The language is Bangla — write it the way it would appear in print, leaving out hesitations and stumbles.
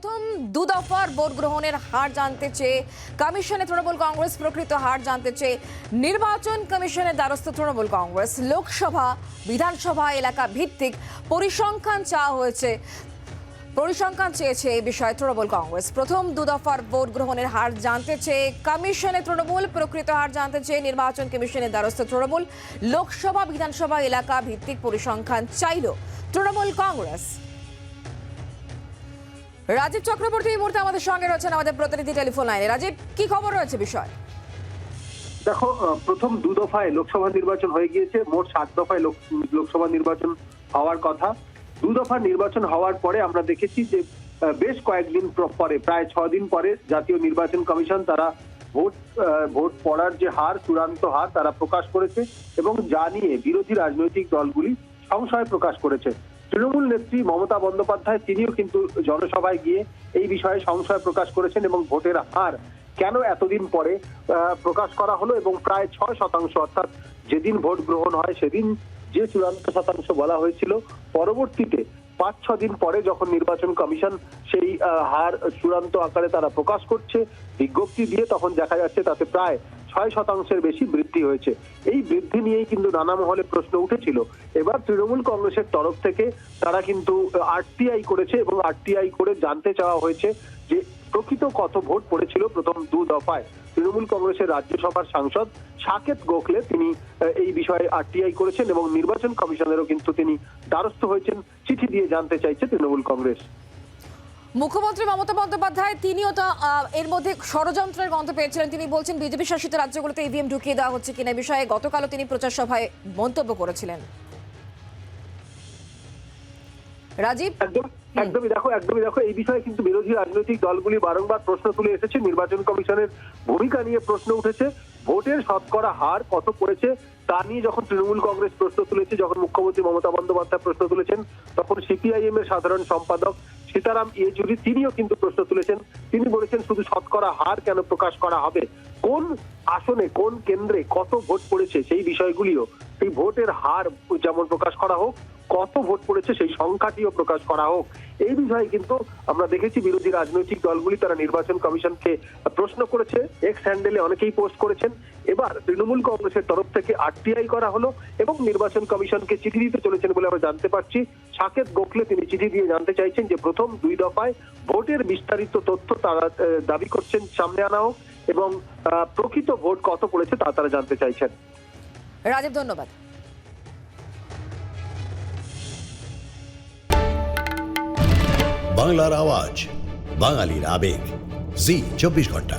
প্রথম দু দফার ভোট গ্রহণের হার জানতে চেয়ে কমিশনে তৃণমূল কংগ্রেস প্রকৃত হার জানতে চেয়ে নির্বাচন কমিশনের দ্বারস্থ তৃণমূল কংগ্রেস লোকসভা বিধানসভা এলাকা ভিত্তিক পরিসংখ্যান চেয়েছে এই বিষয়ে তৃণমূল কংগ্রেস। প্রথম দু দফার ভোট গ্রহণের হার জানতে চেয়ে কমিশনে তৃণমূল প্রকৃত হার জানতে চেয়ে নির্বাচন কমিশনের দ্বারস্থ তৃণমূল লোকসভা বিধানসভা এলাকা ভিত্তিক পরিসংখ্যান চাইল তৃণমূল কংগ্রেস। রাজীব চক্রবর্তী এই মুহূর্তে আমাদের সঙ্গে রয়েছেন আমাদের প্রতিনিধি টেলিফোন লাইনে। রাজীব, কি খবর রয়েছে বিষয়? দেখো, প্রথম দু দফায় লোকসভা নির্বাচন হয়ে গিয়েছে। মোট 7 দফায় লোকসভা নির্বাচন হওয়ার কথা। দু দফা নির্বাচন হওয়ার পরে আমরা দেখেছি যে বেশ কয়েকদিন পরে, প্রায় 6 দিন পরে জাতীয় নির্বাচন কমিশন তারা ভোট পড়ার যে হার, চূড়ান্ত হার তারা প্রকাশ করেছে এবং যা নিয়ে বিরোধী রাজনৈতিক দলগুলি সংশয় প্রকাশ করেছে। তৃণমূল নেত্রী মমতা বন্দ্যোপাধ্যায় তিনিও কিন্তু জনসভায় গিয়ে এই বিষয়ে সংশয় প্রকাশ করেছেন এবং ভোটের হার কেন এতদিন পরে প্রকাশ করা হলো এবং প্রায় 6% অর্থাৎ যেদিন ভোট গ্রহণ হয় সেদিন যে চূড়ান্ত শতাংশ বলা হয়েছিল, পরবর্তীতে 5-6 দিন পরে যখন নির্বাচন কমিশন সেই হার চূড়ান্ত আকারে তারা প্রকাশ করছে বিজ্ঞপ্তি দিয়ে, তখন দেখা যাচ্ছে তাতে প্রায় 6% বেশি বৃদ্ধি হয়েছে। এই বৃদ্ধি নিয়েই কিন্তু নানা মহলে প্রশ্ন উঠেছিল। এবার তৃণমূল কংগ্রেসের তরফ থেকে তারা কিন্তু আরটিআই করেছে এবং আরটিআই করে জানতে চাওয়া হয়েছে যে প্রকৃত কত ভোট পড়েছিল প্রথম দু দফায়। তৃণমূল কংগ্রেসের রাজ্যসভার সাংসদ সাকেত গোখলে তিনি এই বিষয়ে আরটিআই করেছেন এবং নির্বাচন কমিশনেরও কিন্তু তিনি দ্বারস্থ হয়েছেন। চিঠি দিয়ে জানতে চাইছে তৃণমূল কংগ্রেস। মুখ্যমন্ত্রী মমতা বন্দ্যোপাধ্যায় তিনিও তো এর মধ্যে ষড়যন্ত্রের গন্ধ পেয়েছিলেন। তিনি বলছেন বিজেপি শাসিত রাজ্যগুলোতে ইভিএম ঢুকিয়ে দেওয়া হচ্ছে কিনা বিষয়ে গতকালও তিনি প্রচার সভায় মন্তব্য করেছিলেন। রাজীব, একদমই দেখো এই বিষয়ে কিন্তু বিরোধী রাজনৈতিক দলগুলি বারংবার প্রশ্ন তুলে এসেছে। নির্বাচন কমিশনের ভূমিকা নিয়ে প্রশ্ন উঠেছে। ভোটের শতকরা হার কত পড়েছে তা নিয়ে যখন তৃণমূল কংগ্রেস প্রশ্ন তুলেছে, যখন মুখ্যমন্ত্রী মমতা বন্দ্যোপাধ্যায় প্রশ্ন তুলেছেন, তখন সিপিআইএম এর সাধারণ সম্পাদক সীতারাম ইয়েচুরি তিনিও কিন্তু প্রশ্ন তুলেছেন। তিনি বলেছেন শুধু শতকরা হার কেন প্রকাশ করা হবে, কোন আসনে কোন কেন্দ্রে কত ভোট পড়েছে সেই বিষয়গুলিও, সেই ভোটের হার যেমন প্রকাশ করা হোক, কত ভোট পড়েছে সেই সংখ্যাটিও প্রকাশ করা হোক। এই বিষয়ে কিন্তু আমরা দেখেছি বিরোধী রাজনৈতিক দলগুলি তারা নির্বাচন কমিশনকে প্রশ্ন করেছে। এক্স হ্যান্ডেলে অনেকেই পোস্ট করেছেন। এবার তৃণমূল কংগ্রেসের তরফ থেকে আরটিআই করা হলো এবং নির্বাচন কমিশনকে চিঠি দিতে চলেছেন বলে আমরা জানতে পারছি। সাকেত গোখলে তিনি চিঠি দিয়ে জানতে চাইছেন যে প্রথম 2 দফায় ভোটের বিস্তারিত তথ্য তারা দাবি করছেন সামনে আনা হোক এবং প্রকৃত ভোট কত পড়েছে তা তারা জানতে চাইছেন। রাজীব, ধন্যবাদ। বাংলার আওয়াজ, বাঙালির আবেগ, জি 24 ঘন্টা।